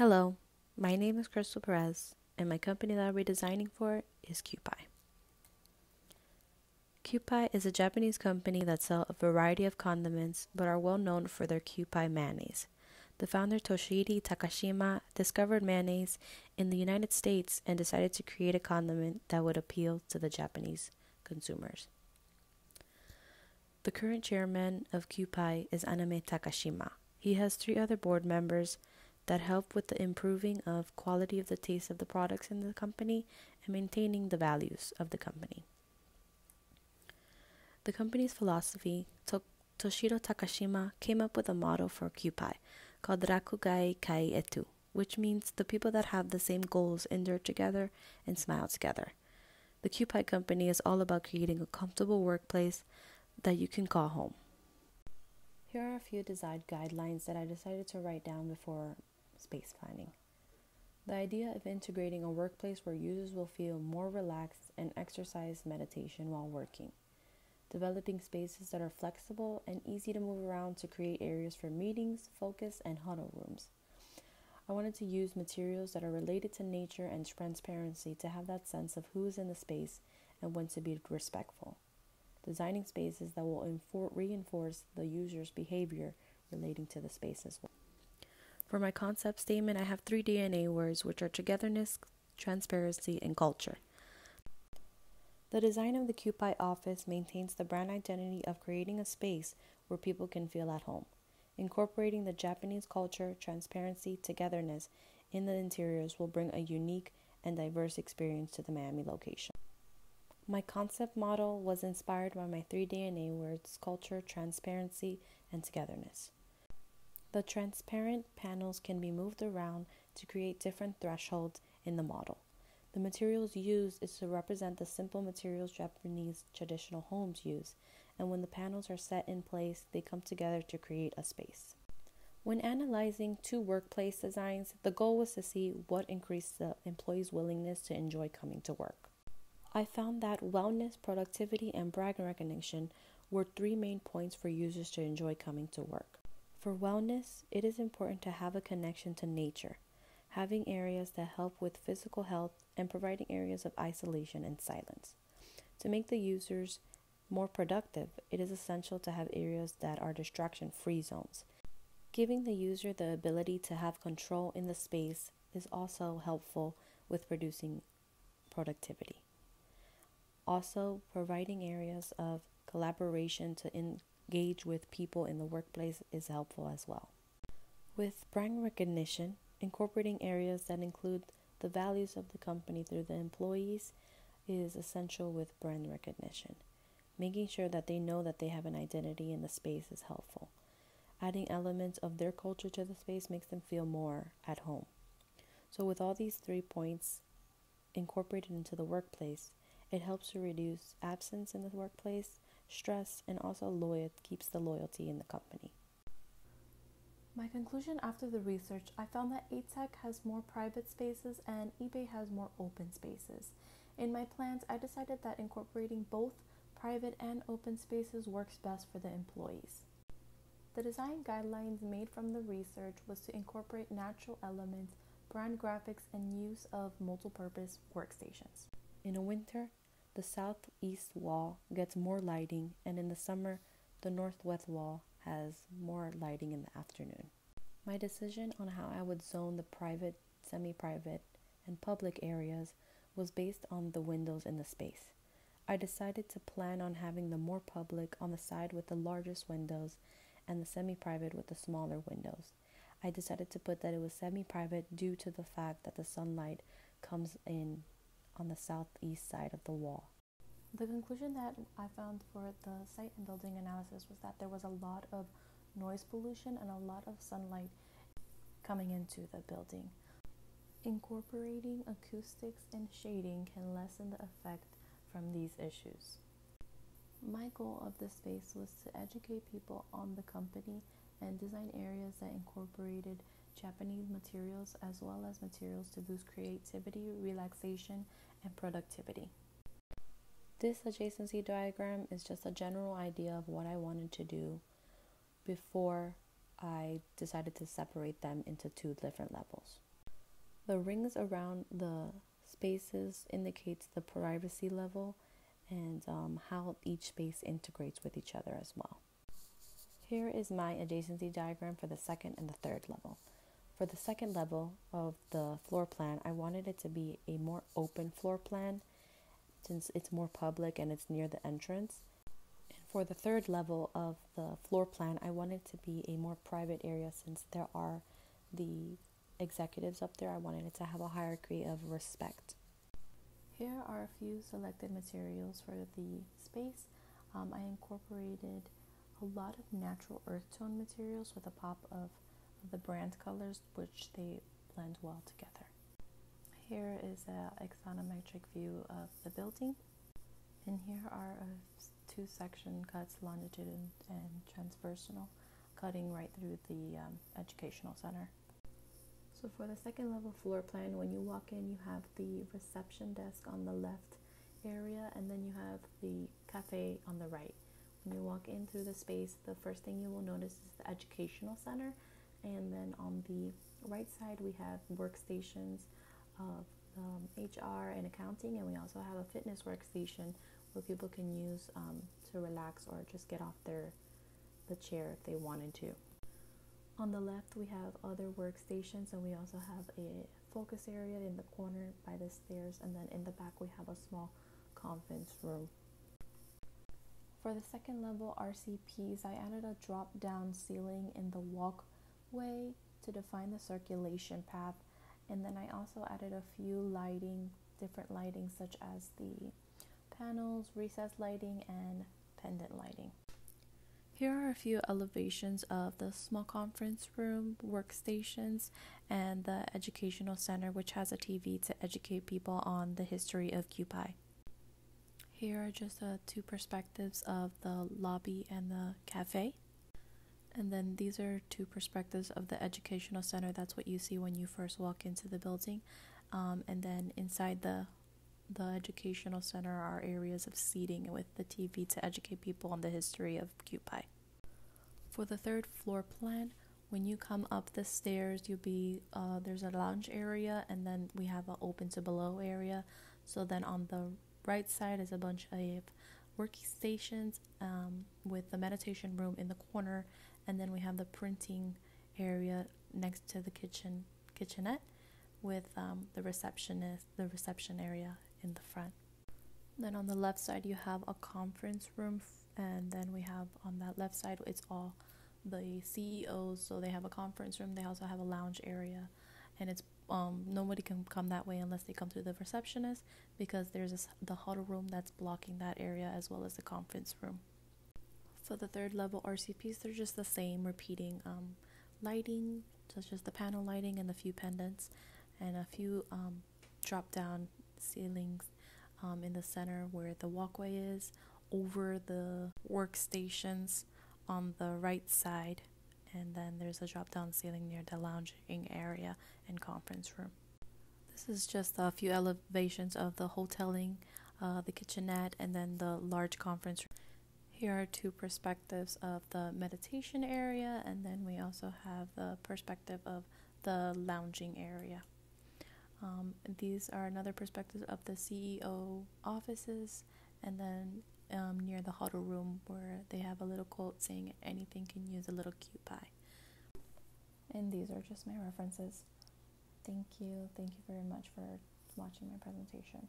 Hello, my name is Crystal Perez, and my company that I'll be designing for is Kewpie. Kewpie is a Japanese company that sells a variety of condiments but are well known for their Kewpie mayonnaise. The founder Toshihide Takashima discovered mayonnaise in the United States and decided to create a condiment that would appeal to the Japanese consumers. The current chairman of Kewpie is Aname Takashima. He has 3 other board members that help with the improving of quality of the taste of the products in the company and maintaining the values of the company. The company's philosophy, Toshiro Takashima came up with a motto for Kewpie called Rakugai Kai Etu, which means the people that have the same goals endure together and smile together. The Kewpie company is all about creating a comfortable workplace that you can call home. Here are a few design guidelines that I decided to write down before space planning. The idea of integrating a workplace where users will feel more relaxed and exercise meditation while working. Developing spaces that are flexible and easy to move around to create areas for meetings, focus, and huddle rooms. I wanted to use materials that are related to nature and transparency to have that sense of who is in the space and when to be respectful. Designing spaces that will reinforce the user's behavior relating to the space as well. For my concept statement, I have 3 DNA words, which are togetherness, transparency, and culture. The design of the Kewpie office maintains the brand identity of creating a space where people can feel at home. Incorporating the Japanese culture, transparency, togetherness in the interiors will bring a unique and diverse experience to the Miami location. My concept model was inspired by my 3 DNA words, culture, transparency, and togetherness. The transparent panels can be moved around to create different thresholds in the model. The materials used is to represent the simple materials Japanese traditional homes use, and when the panels are set in place, they come together to create a space. When analyzing 2 workplace designs, the goal was to see what increased the employees' willingness to enjoy coming to work. I found that wellness, productivity, and brand recognition were 3 main points for users to enjoy coming to work. For wellness, it is important to have a connection to nature, having areas that help with physical health and providing areas of isolation and silence. To make the users more productive, it is essential to have areas that are distraction-free zones. Giving the user the ability to have control in the space is also helpful with producing productivity. Also, providing areas of collaboration to engage with people in the workplace is helpful as well. With brand recognition, incorporating areas that include the values of the company through the employees is essential with brand recognition. Making sure that they know that they have an identity in the space is helpful. Adding elements of their culture to the space makes them feel more at home. So with all these 3 points incorporated into the workplace, it helps to reduce absence in the workplace, stress, and also keeps the loyalty in the company. My conclusion after the research, I found that ATEC has more private spaces and eBay has more open spaces. In my plans, I decided that incorporating both private and open spaces works best for the employees. The design guidelines made from the research was to incorporate natural elements, brand graphics, and use of multi-purpose workstations. In the winter, the southeast wall gets more lighting, and in the summer, the northwest wall has more lighting in the afternoon. My decision on how I would zone the private, semi-private, and public areas was based on the windows in the space. I decided to plan on having the more public on the side with the largest windows and the semi-private with the smaller windows. I decided to put that it was semi-private due to the fact that the sunlight comes in on the southeast side of the wall. The conclusion that I found for the site and building analysis was that there was a lot of noise pollution and a lot of sunlight coming into the building. Incorporating acoustics and shading can lessen the effect from these issues. My goal of this space was to educate people on the company and design areas that incorporated Japanese materials as well as materials to boost creativity, relaxation, and productivity. This adjacency diagram is just a general idea of what I wanted to do before I decided to separate them into 2 different levels. The rings around the spaces indicates the privacy level and how each space integrates with each other as well. Here is my adjacency diagram for the second and the third level. For the second level of the floor plan, I wanted it to be a more open floor plan since it's more public and it's near the entrance. And for the third level of the floor plan, I wanted it to be a more private area since there are the executives up there. I wanted it to have a hierarchy of respect. Here are a few selected materials for the space. I incorporated a lot of natural earth tone materials with a pop of the brand colors, which they blend well together. Here is an axonometric view of the building, and here are two section cuts, longitudinal and transversal, cutting right through the educational center. So for the second level floor plan, when you walk in, you have the reception desk on the left area, and then you have the cafe on the right. When you walk in through the space, the first thing you will notice is the educational center, and then on the right side we have workstations of HR and accounting, and we also have a fitness workstation where people can use to relax or just get off the chair if they wanted to. On the left we have other workstations, and we also have a focus area in the corner by the stairs, and then in the back we have a small conference room. For the second level RCPs, I added a drop down ceiling in the walkway to define the circulation path, and then I also added a few different lighting such as the panels, recessed lighting, and pendant lighting. Here are a few elevations of the small conference room, workstations, and the educational center, which has a TV to educate people on the history of Kewpie. Here are just two perspectives of the lobby and the cafe. And then these are two perspectives of the educational center. That's what you see when you first walk into the building. And then inside the educational center are areas of seating with the TV to educate people on the history of Kewpie. For the third floor plan, when you come up the stairs, there's a lounge area, and then we have an open to below area. So then on the right side is a bunch of workstations with the meditation room in the corner, and then we have the printing area next to the kitchenette with the reception area in the front. Then on the left side you have a conference room, and then we have on that left side it's all the CEOs, so they have a conference room. They also have a lounge area, and it's nobody can come that way unless they come through the receptionist, because there's the huddle room that's blocking that area as well as the conference room. For the third level RCPs, they're just the same, repeating lighting, such as the panel lighting and a few pendants, and a few drop down ceilings in the center where the walkway is, over the workstations on the right side, and then there's a drop down ceiling near the lounging area and conference room. This is just a few elevations of the hoteling, the kitchenette, and then the large conference room. Here are two perspectives of the meditation area, and then we also have the perspective of the lounging area. These are another perspective of the CEO offices, and then near the huddle room where they have a little quote saying anything can use a little Kewpie. And these are just my references. Thank you very much for watching my presentation.